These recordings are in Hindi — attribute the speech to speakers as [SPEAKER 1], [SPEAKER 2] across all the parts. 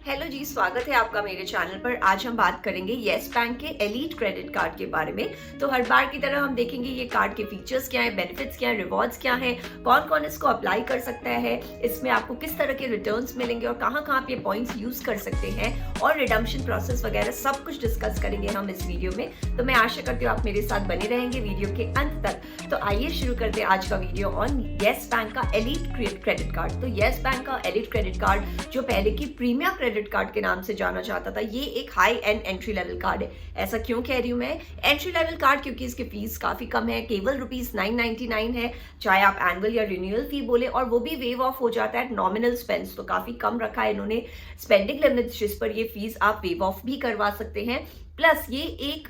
[SPEAKER 1] हेलो जी, स्वागत है आपका मेरे चैनल पर। आज हम बात करेंगे येस बैंक के एलीट क्रेडिट कार्ड के बारे में। तो हर बार की तरह हम देखेंगे ये कार्ड के फीचर्स क्या है, बेनिफिट्स क्या है, रिवॉर्ड्स क्या है, कौन कौन इसको अप्लाई कर सकता है, इसमें आपको किस तरह के रिटर्न्स मिलेंगे और कहाँ कहाँ आप ये पॉइंट्स यूज कर सकते हैं और रिडम्पशन प्रोसेस वगैरह सब कुछ डिस्कस करेंगे हम इस वीडियो में। तो मैं आशा करती हूँ आप मेरे साथ बने रहेंगे वीडियो के अंत तक। तो आइए शुरू करते हैं आज का वीडियो ऑन येस बैंक का एलीट क्रेडिट कार्ड। तो येस बैंक का एलीट क्रेडिट कार्ड जो पहले की प्रीमियम क्रेडिट कार्ड के नाम से जाना जाता था, ये एक high end entry level card है। ऐसा क्यों कह रही हूं मैं एंट्री लेवल कार्ड? क्योंकि इसकी फीस काफी कम है, केवल ₹999 है, चाहे आप एनुअल या रिन्यूअल फी बोले, और वो भी वेव ऑफ हो जाता है नॉमिनल स्पेंड्स। तो काफी कम रखा है इन्होंने स्पेंडिंग लिमिट, जिस पर ये फीस आप वेव ऑफ भी करवा सकते हैं। प्लस ये एक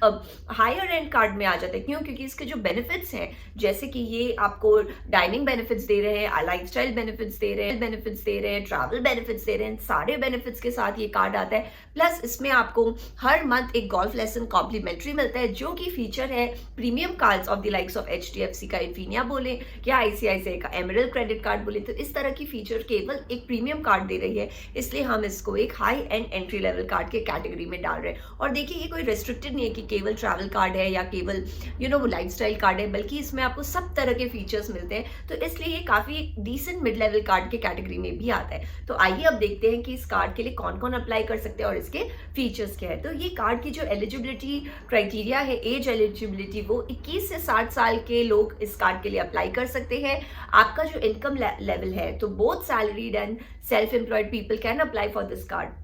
[SPEAKER 1] हायर एंड कार्ड में आ जाता है। क्यों? क्योंकि इसके जो बेनिफिट्स हैं, जैसे कि ये आपको डाइनिंग बेनिफिट्स दे रहे हैं, लाइफस्टाइल बेनिफिट्स दे रहे हैं, ट्रैवल बेनिफिट्स दे रहे हैं, सारे बेनिफिट्स के साथ ये कार्ड आता है। प्लस इसमें आपको हर मंथ एक गोल्फ लेसन कॉम्प्लीमेंट्री मिलता है, जो कि फीचर है premium cards of the likes of HDFC का इन्फिनिया बोले या ICICI का एमरल्ड क्रेडिट कार्ड बोले। तो इस तरह की फीचर केवल एक प्रीमियम कार्ड दे रही है, इसलिए हम इसको एक high end entry level card के कैटेगरी में डाल रहे हैं। और देखिए, ये कोई रेस्ट्रिक्टेड नहीं है कि केवल ट्रैवल कार्ड है या केवल वो लाइफस्टाइल कार्ड है, बल्कि इसमें आपको सब तरह के फीचर्स मिलते हैं। तो इसलिए ये काफी डिसेंट मिड लेवल कार्ड के कैटेगरी में भी आता है। तो आइए अब देखते हैं कि इस कार्ड के लिए कौन कौन अप्लाई कर सकते हैं और इसके फीचर्स क्या है। तो ये कार्ड की जो एलिजिबिलिटी क्राइटेरिया है, एज एलिजिबिलिटी, वो 21 से 60 साल के लोग इस कार्ड के लिए अप्लाई कर सकते हैं। आपका जो इनकम लेवल है, तो both salaried and self employed people can apply for this card.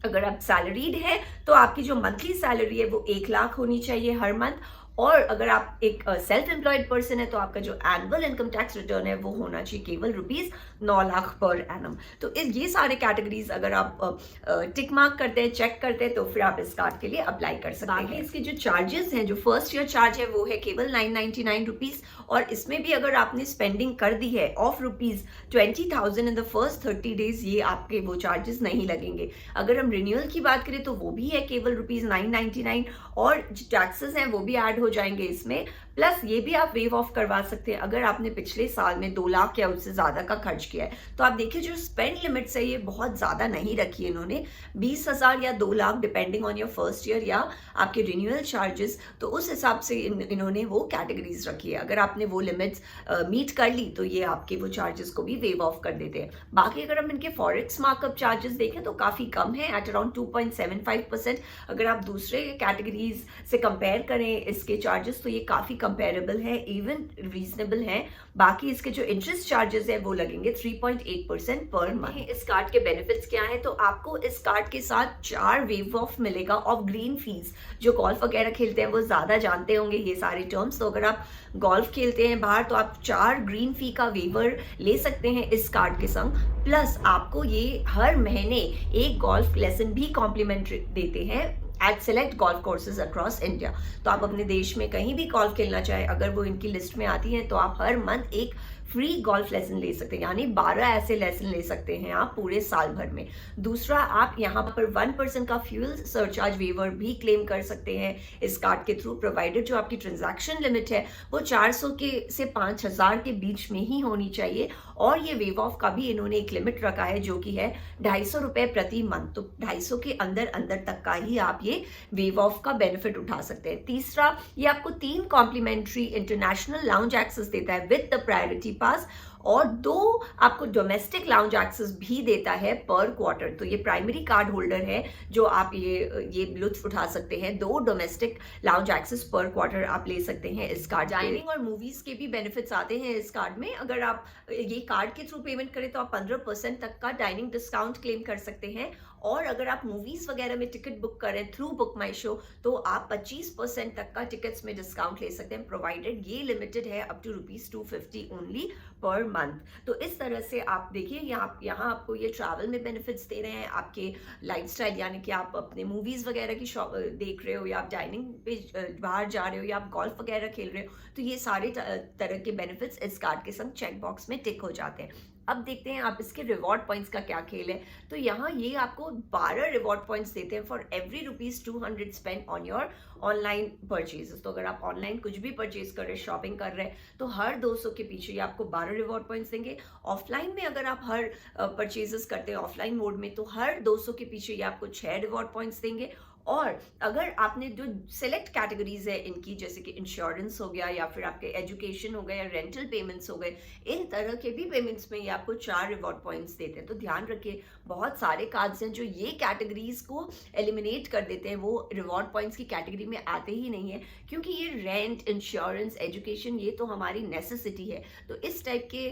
[SPEAKER 1] अगर आप सैलरीड है तो आपकी जो मंथली सैलरी है वो 1 लाख होनी चाहिए हर मंथ। और अगर आप एक सेल्फ एम्प्लॉयड पर्सन है तो आपका जो एनुअल इनकम टैक्स रिटर्न है वो होना चाहिए केवल ₹9 लाख पर एनम। तो ये सारे कैटेगरीज अगर आप टिक मार्क करते हैं, चेक करते हैं, तो फिर आप इस कार्ड के लिए अप्लाई कर सकते हैं। इसके जो चार्जेस हैं, जो फर्स्ट ईयर चार्ज है वो है केवल ₹999। और इसमें भी अगर आपने स्पेंडिंग कर दी है of ₹20,000 in the first 30 days, ये आपके वो चार्जेस नहीं लगेंगे। अगर हम रिन्यूअल की बात करें तो वो भी है केवल ₹999, और जो टैक्सेस हैं वो भी ऐड हो जाएंगे इसमें। प्लस ये भी आप वेव ऑफ करवा सकते हैं अगर आपने पिछले साल में 2 लाख या उससे ज्यादा का खर्च किया है। तो आप देखिए, जो स्पेंड लिमिट्स है ये बहुत ज्यादा नहीं रखी है इन्होंने, 20,000 या 2 lakh depending on your first year या आपके रिन्यूअल चार्जेस। तो उस हिसाब से इन्होंने वो कैटेगरीज रखी है। अगर आपने वो लिमिट्स मीट कर ली तो ये आपके वो चार्जेस को भी वेव ऑफ कर देते हैं। बाकी अगर हम इनके फॉरेक्स मार्कअप चार्जेस देखें तो काफी कम है, एट अराउंड 2.75%। अगर आप दूसरे कैटेगरीज से कंपेयर करें इसके चार्जेस तो ये काफी कंपेरेबल है, इवन रीजनेबल है। बाकी इसके जो इंटरेस्ट चार्जेस है वो लगेंगे 3.8% पर मंथ। इस कार्ड के बेनिफिट्स क्या है? तो आपको इस कार्ड के साथ 4 वेव ऑफ मिलेगा ऑफ ग्रीन फीस। जो गोल्फ वगैरह खेलते हैं वो ज्यादा जानते होंगे ये सारे टर्म्स। तो अगर आप गोल्फ खेलते हैं बाहर तो आप 4 ग्रीन फी का वेवर ले सकते हैं इस कार्ड के संग। प्लस आपको ये हर महीने एक गोल्फ लेसन भी कॉम्प्लीमेंट्री देते हैं at select golf courses across India. तो आप अपने देश में कहीं भी गोल्फ खेलना चाहे, अगर वो इनकी लिस्ट में आती है तो आप हर मंथ एक फ्री गोल्फ लेसन ले सकते हैं, यानी 12 ऐसे लेसन ले सकते हैं आप पूरे साल भर में। दूसरा, आप यहाँ पर 1% का फ्यूल सरचार्ज वेवर भी क्लेम कर सकते हैं इस कार्ड के थ्रू, प्रोवाइडेड जो आपकी ट्रांजैक्शन लिमिट है वो 400 के से 5,000 के बीच में ही होनी चाहिए। और ये वेव ऑफ का भी इन्होंने एक लिमिट रखा है जो कि है ₹250 प्रति मंथ। तो 250 के अंदर अंदर तक का ही आप ये वेव ऑफ का बेनिफिट उठा सकते हैं। तीसरा, ये आपको 3 कॉम्प्लीमेंट्री इंटरनेशनल लाउंज एक्सेस देता है विद द प्रायोरिटी पास, और 2 आपको डोमेस्टिक लाउंज एक्सेस भी देता है पर क्वार्टर। तो ये प्राइमरी कार्ड होल्डर है जो आप ये लुत्फ उठा सकते हैं। 2 डोमेस्टिक लाउंज एक्सेस पर क्वार्टर आप ले सकते हैं इस कार्ड। डाइनिंग और मूवीज के भी बेनिफिट्स आते हैं इस कार्ड में। अगर आप ये कार्ड के थ्रू पेमेंट करें तो आप 15% तक का डाइनिंग डिस्काउंट क्लेम कर सकते हैं। और अगर आप मूवीज वगैरह में टिकट बुक करें थ्रू बुक माई शो तो आप 25% तक का टिकट्स में डिस्काउंट ले सकते हैं, प्रोवाइडेड ये लिमिटेड है up to ₹250 only per month. तो इस तरह से आप देखिए, यहाँ आपको ये ट्रैवल में बेनिफिट्स दे रहे हैं, आपके लाइफस्टाइल, यानी कि आप अपने मूवीज वगैरह की शॉप देख रहे हो या आप डाइनिंग पे बाहर जा रहे हो या आप गोल्फ वगैरह खेल रहे हो, तो ये सारे तरह के बेनिफिट्स इस कार्ड के संग चेक बॉक्स में टिक हो जाते हैं। अब देखते हैं आप इसके रिवॉर्ड पॉइंट्स का क्या खेल है। तो यहाँ ये आपको 12 रिवॉर्ड पॉइंट्स देते हैं for every ₹200 spend on your online purchases. तो अगर आप ऑनलाइन कुछ भी परचेज कर रहे हैं, शॉपिंग कर रहे हैं, तो हर 200 के पीछे ये आपको 12 रिवॉर्ड पॉइंट्स देंगे। ऑफलाइन में अगर आप हर परचेजेस करते हैं ऑफलाइन मोड में, तो हर 200 के पीछे ये आपको 6 रिवॉर्ड पॉइंट्स देंगे। और अगर आपने जो सिलेक्ट कैटेगरीज है इनकी, जैसे कि इंश्योरेंस हो गया या फिर आपके एजुकेशन हो गया या रेंटल पेमेंट्स हो गए, इन तरह के भी पेमेंट्स में ये आपको 4 रिवॉर्ड पॉइंट्स देते हैं। तो ध्यान रखिए, बहुत सारे कार्ड्स हैं जो ये कैटेगरीज को एलिमिनेट कर देते हैं, वो रिवॉर्ड पॉइंट्स की कैटेगरी में आते ही नहीं है, क्योंकि ये रेंट, इंश्योरेंस, एजुकेशन ये तो हमारी नेसेसिटी है। तो इस टाइप के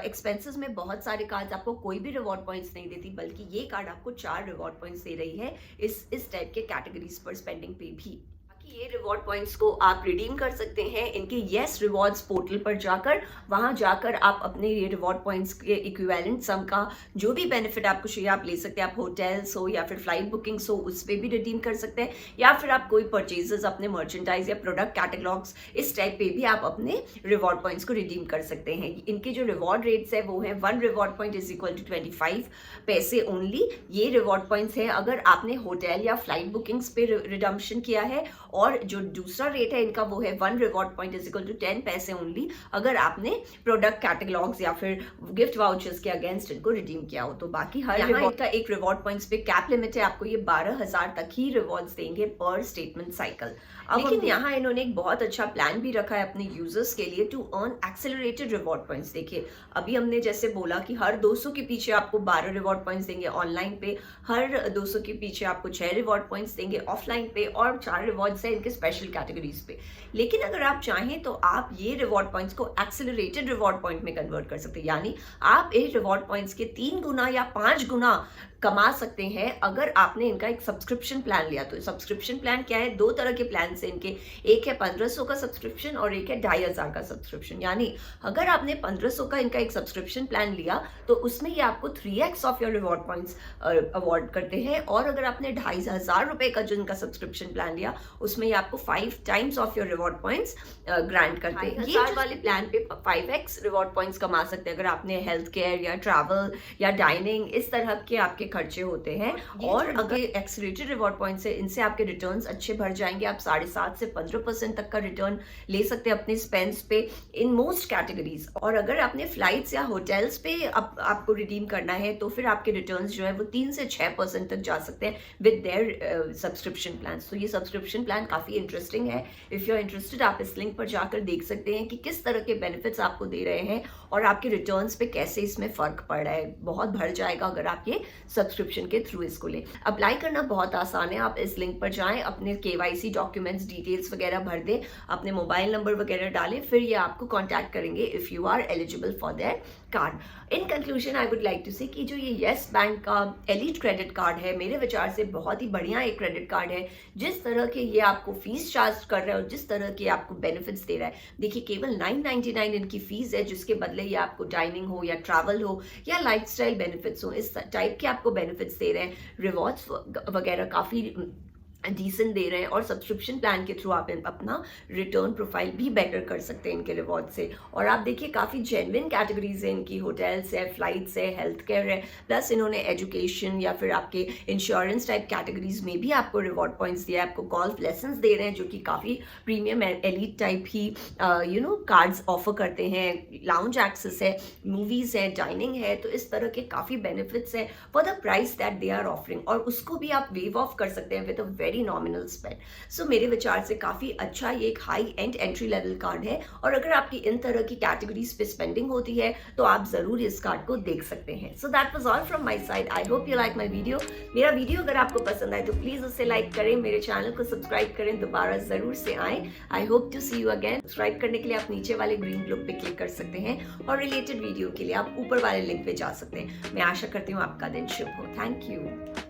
[SPEAKER 1] एक्सपेंसेस में बहुत सारे कार्ड्स आपको कोई भी रिवॉर्ड पॉइंट्स नहीं देती, बल्कि ये कार्ड आपको 4 रिवॉर्ड पॉइंट्स दे रही है इस टाइप के कैटेगरीज पर स्पेंडिंग पे भी। ये रिवॉर्ड पॉइंट्स को आप रिडीम कर सकते हैं इनके येस रिवॉर्ड्स पोर्टल पर जाकर। वहां जाकर आप अपने ये रिवॉर्ड पॉइंट्स के इक्विवेलेंट सम का जो भी बेनिफिट आपको चाहिए आप ले सकते हैं। आप होटल्स हो या फिर फ्लाइट बुकिंग्स हो, उस पर भी रिडीम कर सकते हैं, या फिर आप कोई परचेजेस अपने मर्चेंडाइज या प्रोडक्ट कैटलॉग्स इस टाइप पे भी आप अपने रिवॉर्ड पॉइंट्स को रिडीम कर सकते हैं। इनके जो रिवॉर्ड रेट्स है वो है 1 reward point is equal to 25 पैसे ओनली। ये रिवॉर्ड पॉइंट्स है अगर आपने होटल या फ्लाइट बुकिंग्स पे रिडम्पशन किया है, और जो दूसरा रेट है इनका वो है 1 reward point is equal to 10 पैसे ओनली अगर आपने प्रोडक्ट कैटलॉग्स या फिर गिफ्ट वाउचर्स के अगेंस्ट इनको रिडीम किया हो। तो बाकी हर रिवॉर्ड का एक रिवॉर्ड पॉइंट्स पे कैप लिमिट है, आपको ये 12,000 तक ही रिवॉर्ड्स देंगे पर स्टेटमेंट साइकिल। लेकिन यहाँ इन्होंने एक बहुत अच्छा प्लान भी रखा है अपने यूजर्स के लिए to earn accelerated reward points. देखिए, अभी हमने जैसे बोला कि हर 200 के पीछे आपको 12 रिवॉर्ड पॉइंट्स देंगे ऑनलाइन पे, हर 200 के पीछे आपको 6 रिवॉर्ड पॉइंट्स देंगे ऑफलाइन पे, और 4 रिवॉर्ड्स है इनके स्पेशल कैटेगरीज पे। लेकिन अगर आप चाहें तो आप ये रिवॉर्ड पॉइंट्स को एक्सेलरेटेड रिवॉर्ड पॉइंट में कन्वर्ट कर सकते हैं, यानी आप ये रिवॉर्ड पॉइंट्स के 3 गुना या 5 गुना कमा सकते हैं अगर आपने इनका एक सब्सक्रिप्शन प्लान लिया। तो सब्सक्रिप्शन प्लान क्या है? 2 तरह के प्लान है इनके, एक है 1500 का सब्सक्रिप्शन और एक है 2500 का सब्सक्रिप्शन। यानी अगर आपने 1500 का इनका एक सब्सक्रिप्शन प्लान लिया तो उसमें ये आपको 3x of your reward points award करते हैं, और अगर आपने 2500 रुपए का जो इनका सब्सक्रिप्शन प्लान लिया उसमें ये आपको 5 times of your reward points grant करते हैं। ये वाले प्लान पे 5x रिवॉर्ड पॉइंट्स कमा सकते हैं अगर आपने हेल्थ केयर या ट्रैवल या डाइनिंग इस तरह के आपके खर्चे होते हैं। और अगर एक्सेलरेटेड रिवॉर्ड पॉइंट्स है, इनसे आपके रिटर्न्स अच्छे भर जाएंगे। आप 7.5 से 15% तक का रिटर्न ले सकते हैं अपने स्पेंड्स पे इन मोस्ट कैटेगरीज। और अगर आपने फ्लाइट्स या होटल्स पे आपको रिडीम करना है तो फिर आपके रिटर्न्स जो है वो 3 से 6% तक जा सकते हैं विद देयर सब्सक्रिप्शन प्लान। तो ये सब्सक्रिप्शन प्लान काफी इंटरेस्टिंग है। इफ यू आर इंटरेस्टेड आप इस लिंक पर जाकर देख सकते हैं कि किस तरह के बेनिफिट्स आपको दे रहे हैं और आपके रिटर्न्स पे कैसे इसमें फर्क पड़ रहा है। बहुत बढ़ जाएगा अगर आप ये सब्सक्रिप्शन के थ्रू इसको लें। अप्लाई करना बहुत आसान है, आप इस लिंक पर जाएं, अपने KYC डॉक्यूमेंट्स डिटेल्स वगैरह भर दें, अपने मोबाइल नंबर वगैरह डालें, फिर ये आपको कांटेक्ट करेंगे if you are eligible for their card. In conclusion I would like to say कि जो ये येस बैंक का एलीट क्रेडिट कार्ड है मेरे विचार से बहुत ही बढ़िया एक क्रेडिट कार्ड है। जिस तरह के ये आपको फीस चार्ज कर रहा है और जिस तरह के आपको बेनिफिट्स दे रहा है, देखिए केवल 999 इनकी फीस है, जिसके बदले ये आपको डाइनिंग हो या ट्रैवल हो या लाइफस्टाइल बेनिफिट्स हो, इस टाइप के आपको बेनिफिट्स दे रहे हैं। रिवॉर्ड्स वगैरह काफी डिसेंट दे रहे हैं, और सब्सक्रिप्शन प्लान के थ्रू आप अपना रिटर्न प्रोफाइल भी बेटर कर सकते हैं इनके रिवॉर्ड से। और आप देखिए काफ़ी जेन्युइन कैटेगरीज है इनकी, होटल्स है, फ्लाइट्स है, हेल्थ केयर है, प्लस इन्होंने एजुकेशन या फिर आपके इंश्योरेंस टाइप कैटेगरीज में भी आपको रिवॉर्ड पॉइंट्स दिया है। आपको गोल्फ लेसन्स दे रहे हैं जो कि काफ़ी प्रीमियम एलीट टाइप ही कार्ड्स ऑफर करते हैं, लाउंज एक्सेस है, मूवीज़ है, डाइनिंग है। तो इस तरह के काफ़ी बेनिफिट्स है for the price that they are offering, और उसको भी आप वेव ऑफ कर सकते हैं with a very nominal spend. So मेरे विचार से काफी अच्छा ये एक high end entry level card है, और अगर आपकी इन तरह की कैटेगरीज पे स्पेंडिंग होती है तो आप जरूर इस कार्ड को देख सकते हैं। So that was all from my side. I hope you like my video. मेरा वीडियो अगर आपको पसंद आए तो प्लीज उसे लाइक करें, मेरे चैनल को सब्सक्राइब करें, दोबारा जरूर से आए। I hope to see you again. Subscribe करने के लिए आप नीचे वाले ग्रीन ग्लोब पे क्लिक कर सकते हैं, और रिलेटेड वीडियो के लिए आप ऊपर वाले लिंक पे जा सकते हैं। मैं आशा करती हूँ आपका दिन शुभ हो। Thank you.